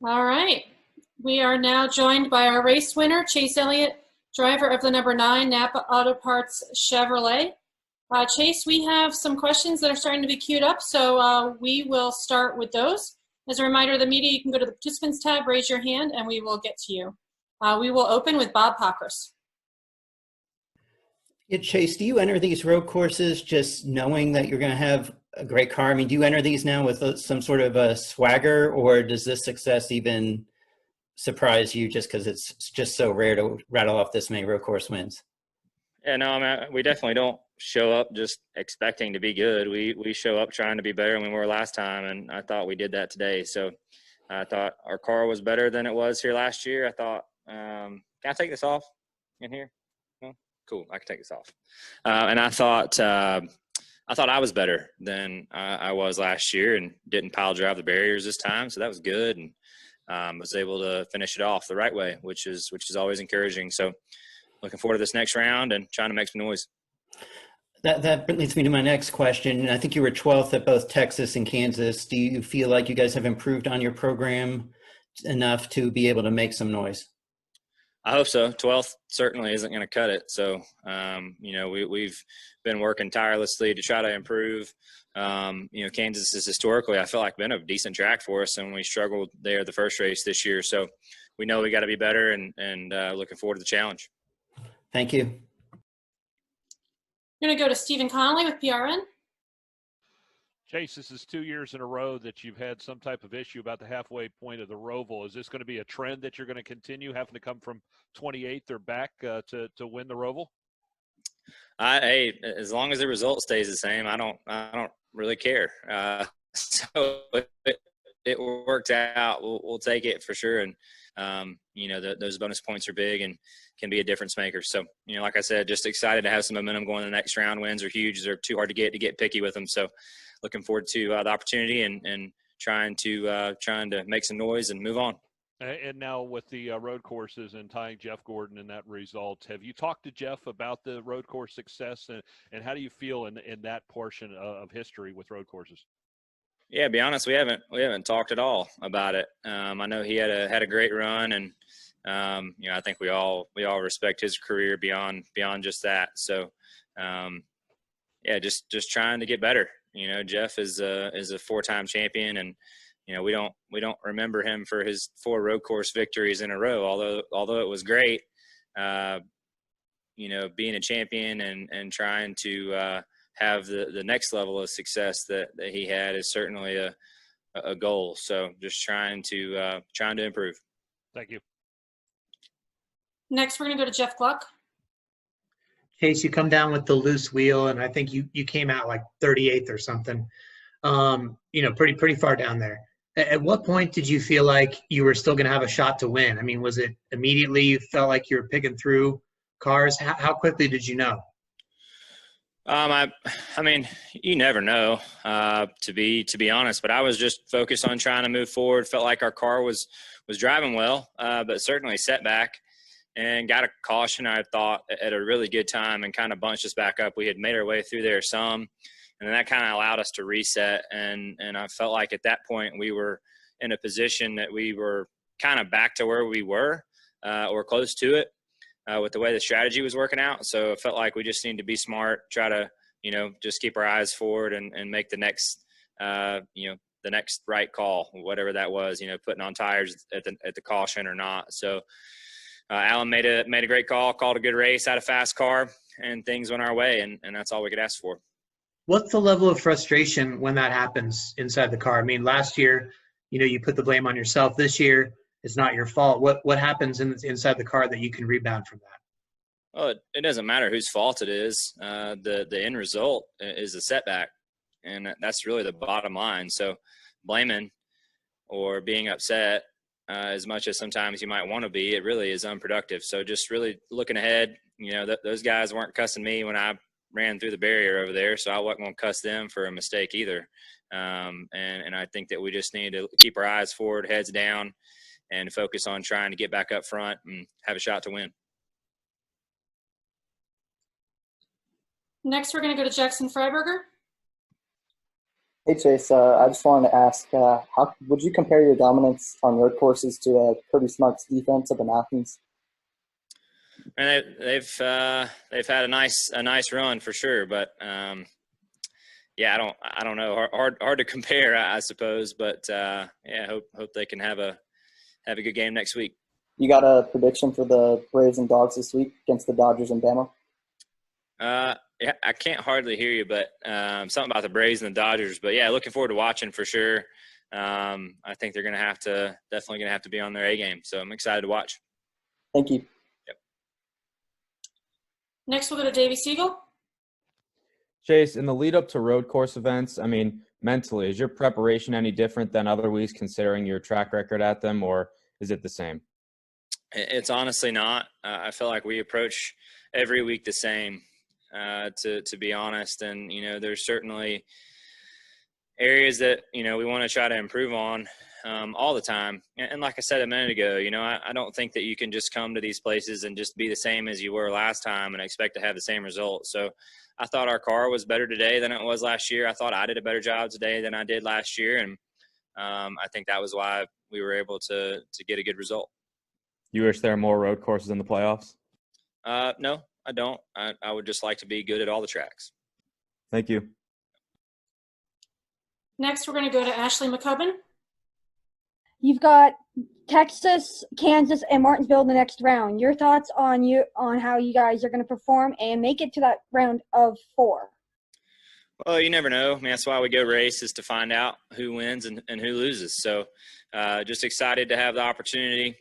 All right. We are now joined by our race winner, Chase Elliott, driver of the number 9 Napa Auto Parts Chevrolet. Chase, we have some questions that are starting to be queued up, so we will start with those. As a reminder to the media, you can go to the participants tab, raise your hand, and we will get to you. We will open with Bob Pockris. Yeah, Chase, do you enter these road courses just knowing that you're going to have a great car? I mean, do you enter these now with some sort of a swagger, or does this success even surprise you just because it's just so rare to rattle off this many road course wins? Yeah, no, I mean, we definitely don't show up just expecting to be good. We show up trying to be better than we were last time, and I thought we did that today. So I thought our car was better than it was here last year. I thought, can I take this off in here? No? Cool, I can take this off. And I thought I was better than I was last year and didn't pile drive the barriers this time, so that was good, and was able to finish it off the right way, which is always encouraging. So looking forward to this next round and trying to make some noise. That leads me to my next question. I think you were 12th at both Texas and Kansas. Do you feel like you guys have improved on your program enough to be able to make some noise? I hope so. 12th certainly isn't going to cut it. So, we've been working tirelessly to try to improve. Kansas has historically, I feel like, been a decent track for us, and we struggled there the first race this year. So we know we got to be better, and looking forward to the challenge. Thank you. I'm going to go to Stephen Connolly with PRN. Chase, this is 2 years in a row that you've had some type of issue about the halfway point of the Roval. Is this going to be a trend that you're going to continue, having to come from 28th or back to win the Roval? Hey, as long as the result stays the same, I don't really care. So it worked out. We'll take it for sure. And those bonus points are big and can be a difference maker. So, like I said, just excited to have some momentum going in the next round. Wins are huge. They're too hard to get picky with them. So looking forward to the opportunity and trying to make some noise and move on. And now with the road courses and tying Jeff Gordon in that result, have you talked to Jeff about the road course success and how do you feel in that portion of history with road courses? Yeah, to be honest, we haven't talked at all about it. I know he had a great run, and I think we all respect his career beyond just that. So, just trying to get better. Jeff is a 4-time champion, and we don't remember him for his 4 road course victories in a row. Although it was great, being a champion and trying to have the next level of success that he had is certainly a goal. So just trying to improve. Thank you. Next, we're going to go to Jeff Gluck. Chase, you come down with the loose wheel, and I think you came out like 38th or something. Pretty far down there. At what point did you feel like you were still going to have a shot to win? I mean, was it immediately you felt like you were picking through cars? How quickly did you know? I mean, you never know, to be honest, but I was just focused on trying to move forward. Felt like our car was driving well, but certainly setback, and got a caution, I thought, at a really good time and kind of bunched us back up. We had made our way through there some, and then that kind of allowed us to reset. And I felt like at that point we were in a position that we were kind of back to where we were, or close to it. With the way the strategy was working out. So it felt like we just needed to be smart, try to, just keep our eyes forward and make the next, the next right call, whatever that was, putting on tires at the caution or not. So Alan made a great call, called a good race, had a fast car, and things went our way. And that's all we could ask for. What's the level of frustration when that happens inside the car? I mean, last year, you put the blame on yourself. This year, it's not your fault. What happens inside the car that you can rebound from that? Well, it doesn't matter whose fault it is. The end result is a setback, and that's really the bottom line. So blaming or being upset, as much as sometimes you might want to be, it really is unproductive. So just really looking ahead, those guys weren't cussing me when I ran through the barrier over there, so I wasn't going to cuss them for a mistake either. And I think that we just need to keep our eyes forward, heads down, and focus on trying to get back up front and have a shot to win. Next, we're going to go to Jackson Freiberger. Hey Chase, I just wanted to ask, how would you compare your dominance on road courses to Kirby Smart's defense up in Athens? And they've had a nice run for sure, but yeah, I don't know, hard to compare, I suppose, but yeah, hope they can have a good game next week. You got a prediction for the Braves and Dogs this week against the Dodgers and Bama? Yeah, I can't hardly hear you, but something about the Braves and the Dodgers. But yeah, looking forward to watching for sure. I think they're definitely gonna have to be on their A game. So I'm excited to watch. Thank you. Yep. Next, we'll go to Davey Siegel. Chase, in the lead up to road course events, I mean, mentally, is your preparation any different than other weeks considering your track record at them, or is it the same? It's honestly not. I feel like we approach every week the same, to be honest. And, there's certainly areas that, we want to try to improve on all the time. And like I said a minute ago, I don't think that you can just come to these places and just be the same as you were last time and expect to have the same results. So I thought our car was better today than it was last year. I thought I did a better job today than I did last year. And I think that was why we were able to get a good result. You wish there were more road courses in the playoffs? No, I don't. I would just like to be good at all the tracks. Thank you. Next, we're going to go to Ashley McCubbin. You've got Texas, Kansas, and Martinsville in the next round. Your thoughts on how you guys are going to perform and make it to that round of 4? Well, you never know. I mean, that's why we go race, is to find out who wins and who loses. So just excited to have the opportunity.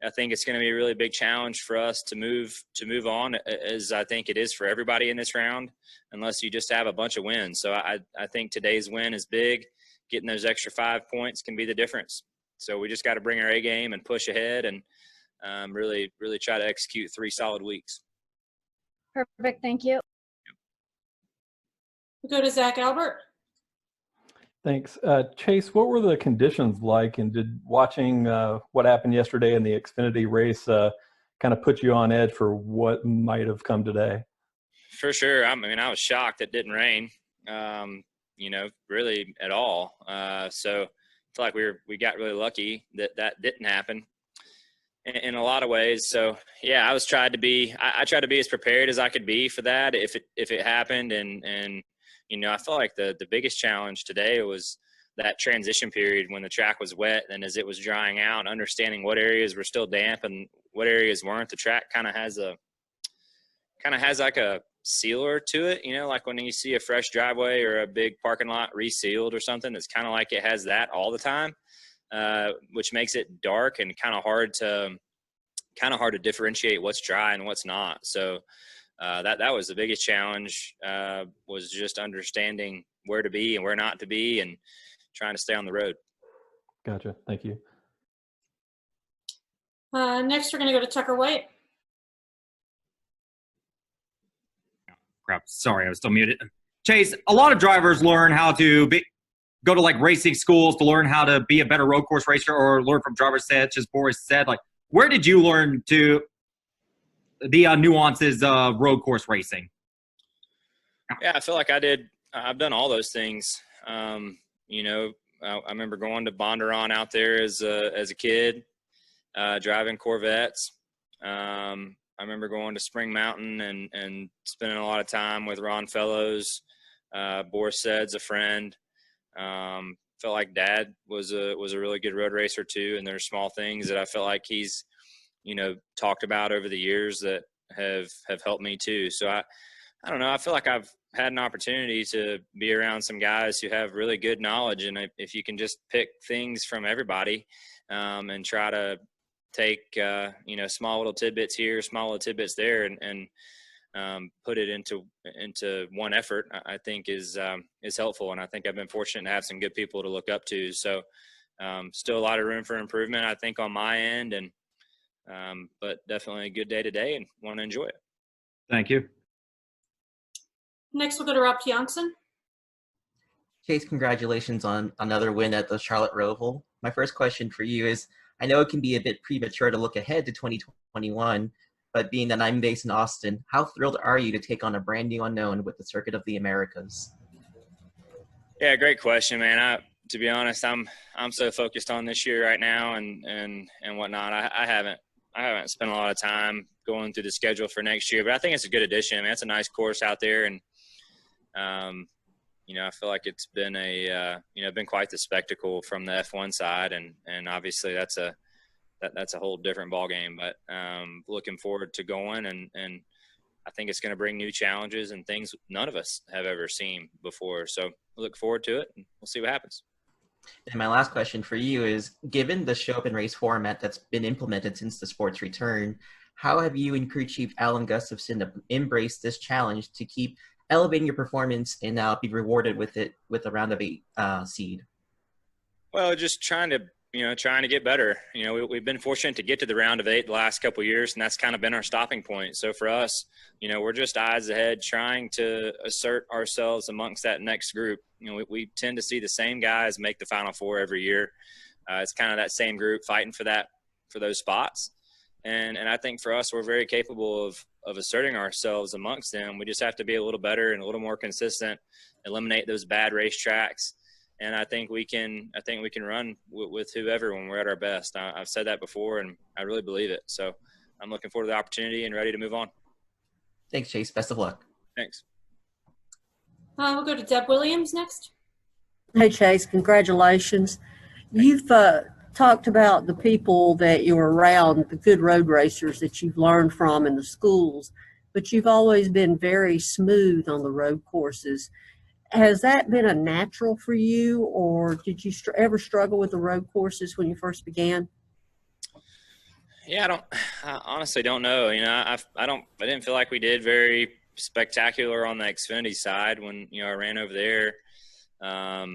I think it's going to be a really big challenge for us to move on, as I think it is for everybody in this round, unless you just have a bunch of wins. So I think today's win is big. Getting those extra 5 points can be the difference. So we just got to bring our A game and push ahead and really try to execute 3 solid weeks. Perfect. Thank you. We'll go to Zach Albert. Thanks. Chase, what were the conditions like, and did watching what happened yesterday in the Xfinity race kind of put you on edge for what might have come today? For sure. I mean, I was shocked it didn't rain, really at all. So I feel like we got really lucky that didn't happen in a lot of ways. So yeah, I tried to be as prepared as I could be for that if it happened. And I feel like the biggest challenge today was that transition period when the track was wet and as it was drying out, understanding what areas were still damp and what areas weren't. The track kind of has like a sealer to it, like when you see a fresh driveway or a big parking lot resealed or something. It's kind of like it has that all the time, which makes it dark and kind of hard to differentiate what's dry and what's not. So that was the biggest challenge, was just understanding where to be and where not to be and trying to stay on the road. Gotcha. Thank you. Next, we're going to go to Tucker White. Crap. Sorry, I was still muted. Chase, a lot of drivers learn how to go to like racing schools to learn how to be a better road course racer or learn from drivers such as Boris said. Like, where did you learn the nuances of road course racing? Yeah, I feel like I've done all those things. I remember going to Bondurant out there as a kid, driving Corvettes. I remember going to Spring Mountain and spending a lot of time with Ron Fellows. Boris Said's a friend. Felt like Dad was a really good road racer too. And there's small things that I felt like he's, talked about over the years that have helped me too. So I don't know. I feel like I've had an opportunity to be around some guys who have really good knowledge. And if you can just pick things from everybody and try to take, small little tidbits here, small little tidbits there, and put it into one effort, I think is helpful. And I think I've been fortunate to have some good people to look up to. So still a lot of room for improvement, I think, on my end, and but definitely a good day today and want to enjoy it. Thank you. Next, we'll go to Rob Pianson. Chase, congratulations on another win at the Charlotte Roval. My first question for you is, I know it can be a bit premature to look ahead to 2021, but being that I'm based in Austin, how thrilled are you to take on a brand new unknown with the Circuit of the Americas? Yeah, great question, man. To be honest, I'm so focused on this year right now and whatnot. I haven't spent a lot of time going through the schedule for next year, but I think it's a good addition. I mean, it's a nice course out there, and I feel like it's been been quite the spectacle from the F1 side, and obviously that's a whole different ball game. But looking forward to going, and I think it's going to bring new challenges and things none of us have ever seen before. So we look forward to it, and we'll see what happens. And my last question for you is, given the show up and race format that's been implemented since the sport's return, how have you and crew chief Alan Gustafson embraced this challenge to keep elevating your performance and now be rewarded with it with a round of 8 seed? Well, just trying to get better. We've been fortunate to get to the round of 8 the last couple of years, and that's kind of been our stopping point. So for us, we're just eyes ahead, trying to assert ourselves amongst that next group. We tend to see the same guys make the Final Four every year. It's kind of that same group fighting for those spots. And I think for us, we're very capable of asserting ourselves amongst them. We just have to be a little better and a little more consistent, eliminate those bad racetracks. And I think we can run with whoever when we're at our best. I've said that before, and I really believe it. So I'm looking forward to the opportunity and ready to move on. Thanks, Chase. Best of luck. Thanks. We'll go to Deb Williams next. Hey, Chase, congratulations. You've talked about the people that you're around, the good road racers that you've learned from in the schools, but you've always been very smooth on the road courses. Has that been a natural for you, or did you ever struggle with the road courses when you first began? Yeah, I honestly don't know. I didn't feel like we did very spectacular on the Xfinity side when I ran over there. I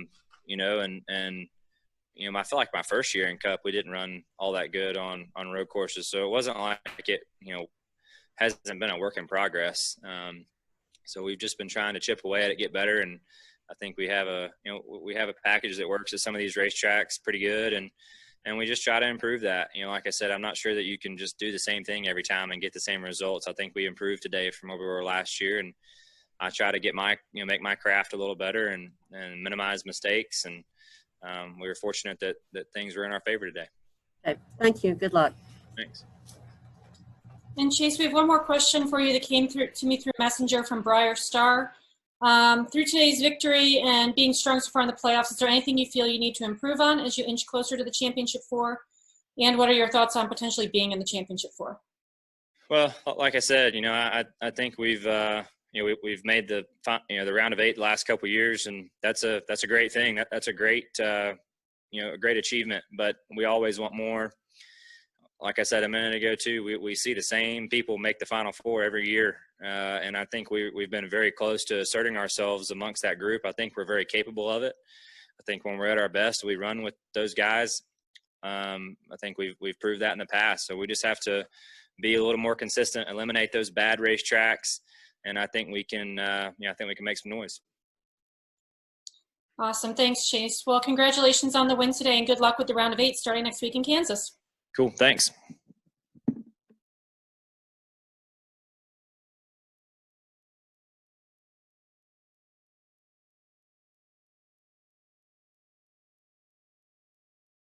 feel like my first year in Cup we didn't run all that good on road courses, so it wasn't like it hasn't been a work in progress. So we've just been trying to chip away at it, get better, and I think we have a package that works at some of these racetracks pretty good, and we just try to improve that. Like I said, I'm not sure that you can just do the same thing every time and get the same results. I think we improved today from where we were last year, and I try to get make my craft a little better and minimize mistakes. And we were fortunate that things were in our favor today. Okay. Thank you. Good luck. Thanks. And Chase, we have one more question for you that came through to me through Messenger from Briar Star. Through today's victory and being strong so far in the playoffs, is there anything you feel you need to improve on as you inch closer to the championship 4? And what are your thoughts on potentially being in the championship 4? Well, like I said, I think we've made the round of 8 the last couple of years, and that's a great thing. That's a great a great achievement. But we always want more. Like I said a minute ago too, we see the same people make the Final Four every year, and I think we've been very close to asserting ourselves amongst that group. I think we're very capable of it. I think when we're at our best, we run with those guys. I think we've proved that in the past. So we just have to be a little more consistent, eliminate those bad racetracks, and I think we can make some noise. Awesome. Thanks, Chase. Well, congratulations on the win today, and good luck with the round of 8 starting next week in Kansas. Cool. Thanks.